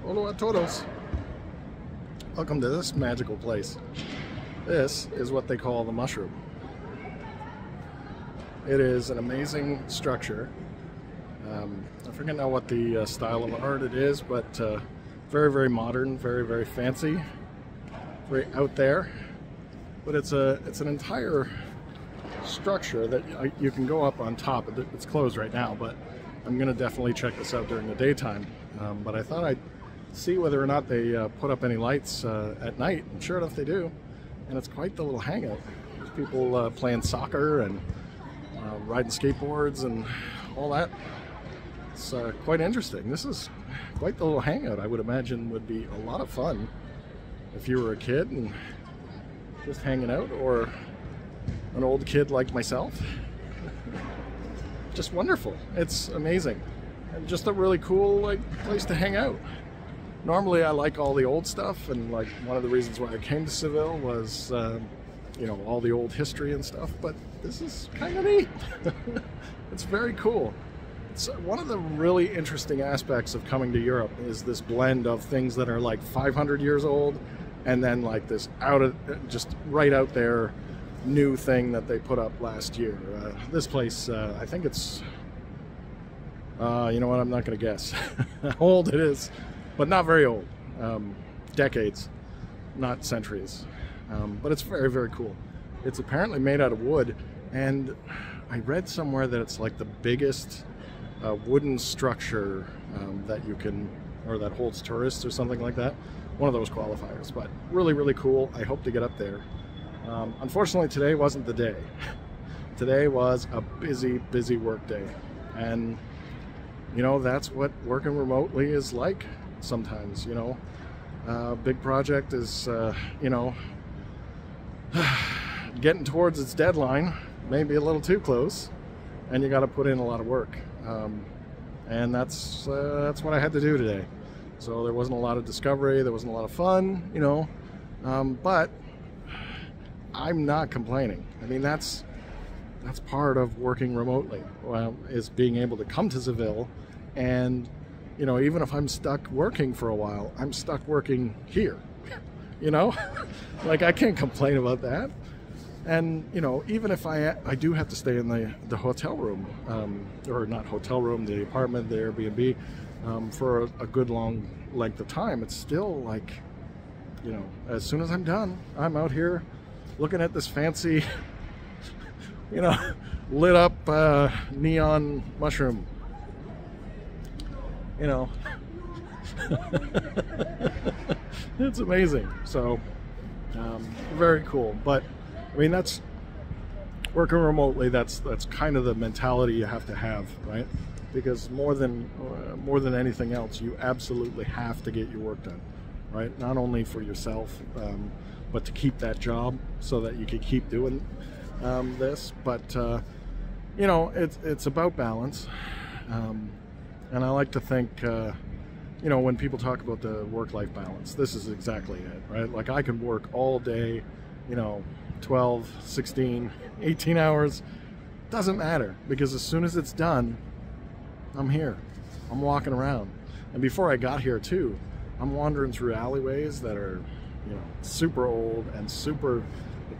Hola a todos. Welcome to this magical place. This is what they call the Mushroom. It is an amazing structure. I forget now what the style of art it is, but very, very modern, very, very fancy, very out there. But it's an entire structure that you can go up on top. It's closed right now, but I'm going to definitely check this out during the daytime. But I thought I'd see whether or not they put up any lights at night, and sure enough they do. And it's quite the little hangout. There's people playing soccer and riding skateboards and all that. It's quite interesting. This is quite the little hangout. I would imagine would be a lot of fun if you were a kid and just hanging out, or an old kid like myself. Just wonderful. It's amazing. And just a really cool place to hang out. Normally I like all the old stuff, and one of the reasons why I came to Seville was all the old history and stuff, but this is kind of neat. It's very cool. It's one of the really interesting aspects of coming to Europe is this blend of things that are like 500 years old and then like this just right out there new thing that they put up last year. This place, I think it's you know what, I'm not going to guess how old it is, but not very old. Decades, not centuries. But it's very, very cool. It's apparently made out of wood, and I read somewhere that it's like the biggest wooden structure that you can, or that holds tourists or something like that. One of those qualifiers, but really, really cool. I hope to get up there. Unfortunately, today wasn't the day. Today was a busy, busy work day. And, that's what working remotely is like sometimes, big project is, getting towards its deadline, maybe a little too close, and you got to put in a lot of work. And that's what I had to do today. So there wasn't a lot of discovery, there wasn't a lot of fun, but I'm not complaining. I mean, that's part of working remotely, is being able to come to Seville, and even if I'm stuck working for a while, I'm stuck working here. I can't complain about that. And even if I do have to stay in the hotel room, or not hotel room, the apartment, the Airbnb, for a good long length of time, it's still like, as soon as I'm done, I'm out here looking at this fancy lit up neon mushroom. It's amazing. So very cool. But I mean, that's working remotely. That's kind of the mentality you have to have, right? Because more than anything else, you absolutely have to get your work done, right? Not only for yourself, but to keep that job so that you can keep doing this. But it's about balance, and I like to think, when people talk about the work-life balance, this is exactly it, right? Like, I can work all day, 12, 16, 18 hours, doesn't matter, because as soon as it's done, I'm here, I'm walking around. And before I got here too, I'm wandering through alleyways that are super old and super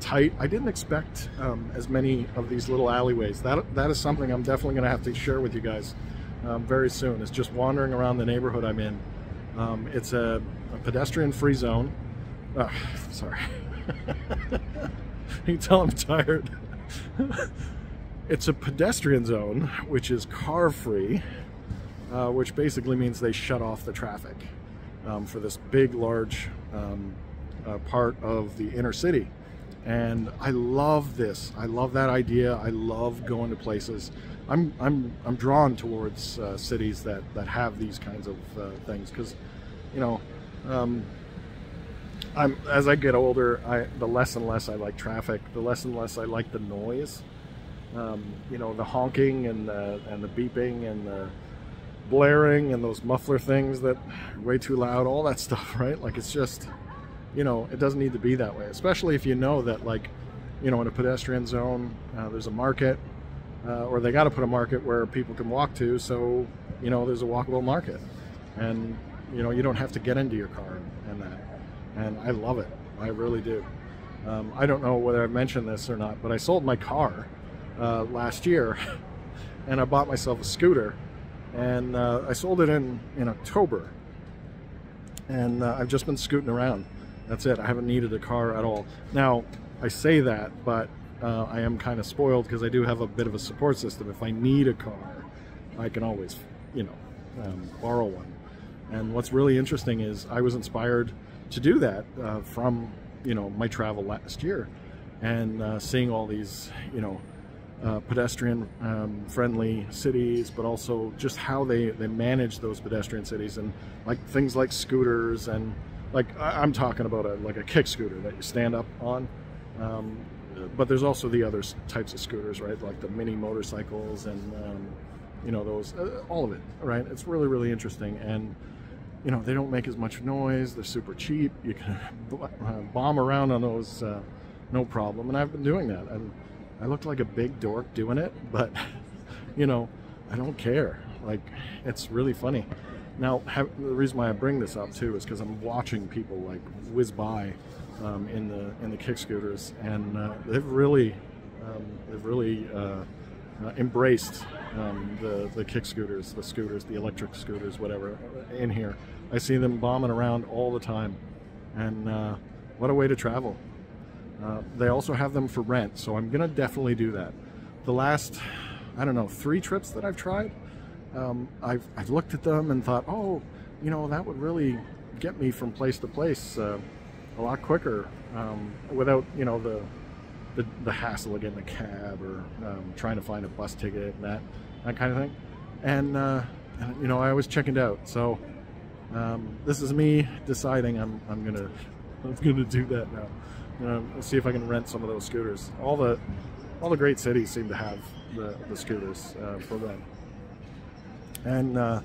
tight. I didn't expect as many of these little alleyways. That is something I'm definitely going to have to share with you guys very soon. It's just wandering around the neighborhood I'm in. It's a pedestrian-free zone. Oh, sorry. You can tell I'm tired. It's a pedestrian zone, which is car-free, which basically means they shut off the traffic for this big, large part of the inner city. And I love this. I love that idea. I love going to places. I'm drawn towards cities that have these kinds of things, because as I get older, the less and less I like traffic, the less and less I like the noise. The honking and the beeping and the blaring and those muffler things that are way too loud, all that stuff, right? Like, it's just, it doesn't need to be that way, especially if that, in a pedestrian zone, there's a market, or they got to put a market where people can walk to, so there's a walkable market. And you know, you don't have to get into your car and that. And I love it. I really do. I don't know whether I've mentioned this or not, but I sold my car last year and I bought myself a scooter, and I sold it in October, and I've just been scooting around. That's it. I haven't needed a car at all. Now, I say that, but I am kind of spoiled because I do have a bit of a support system. If I need a car, I can always, you know, borrow one. And what's really interesting is I was inspired to do that from, you know, my travel last year, and seeing all these, you know, pedestrian friendly cities, but also just how they manage those pedestrian cities, and like things like scooters, and like I'm talking about like a kick scooter that you stand up on, but there's also the other types of scooters, right, like the mini motorcycles, and you know, those, all of it, right? It's really, really interesting. And you know, they don't make as much noise, they're super cheap, you can bomb around on those no problem. And I've been doing that, and I look like a big dork doing it, but you know, I don't care. Like, it's really funny. Now, the reason why I bring this up too is because I'm watching people like whiz by in the kick scooters, and they've really embraced the kick scooters, the electric scooters, whatever, in here. I see them bombing around all the time, and what a way to travel. They also have them for rent, so I'm gonna definitely do that. The last, I don't know, 3 trips that I've tried, I've looked at them and thought, oh, you know, that would really get me from place to place a lot quicker, without, you know, the hassle of getting a cab, or trying to find a bus ticket and that kind of thing. And you know, I always chickened out. So this is me deciding I'm gonna do that now. Let's see if I can rent some of those scooters. All the great cities seem to have the scooters for rent. And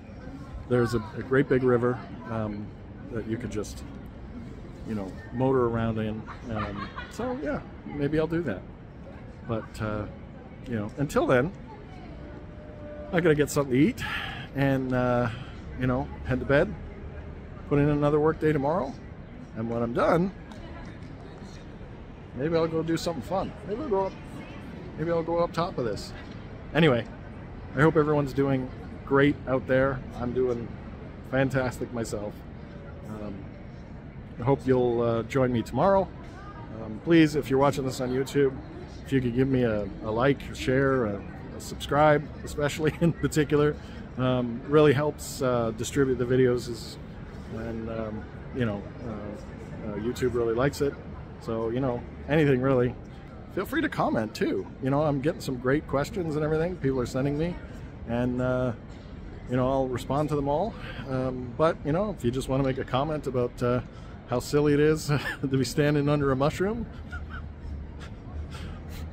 there's a great big river that you could just, you know, motor around in. So yeah, maybe I'll do that. But you know, until then, I gotta get something to eat, and you know, head to bed, put in another work day tomorrow, and when I'm done, maybe I'll go do something fun. Maybe I'll go up top of this. Anyway, I hope everyone's doing great out there. I'm doing fantastic myself. I hope you'll join me tomorrow. Please, if you're watching this on YouTube, if you could give me a like, a share, a subscribe, especially in particular, really helps distribute the videos, and you know, YouTube really likes it. So, you know, anything really. Feel free to comment too. You know, I'm getting some great questions and everything people are sending me, and you know, I'll respond to them all. But you know, if you just want to make a comment about how silly it is to be standing under a mushroom,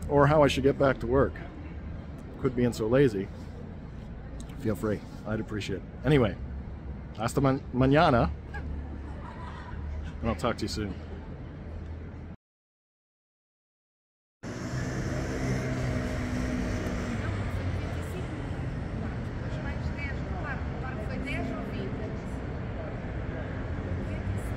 or how I should get back to work, quit being so lazy, feel free. I'd appreciate it. Anyway, hasta mañana, and I'll talk to you soon.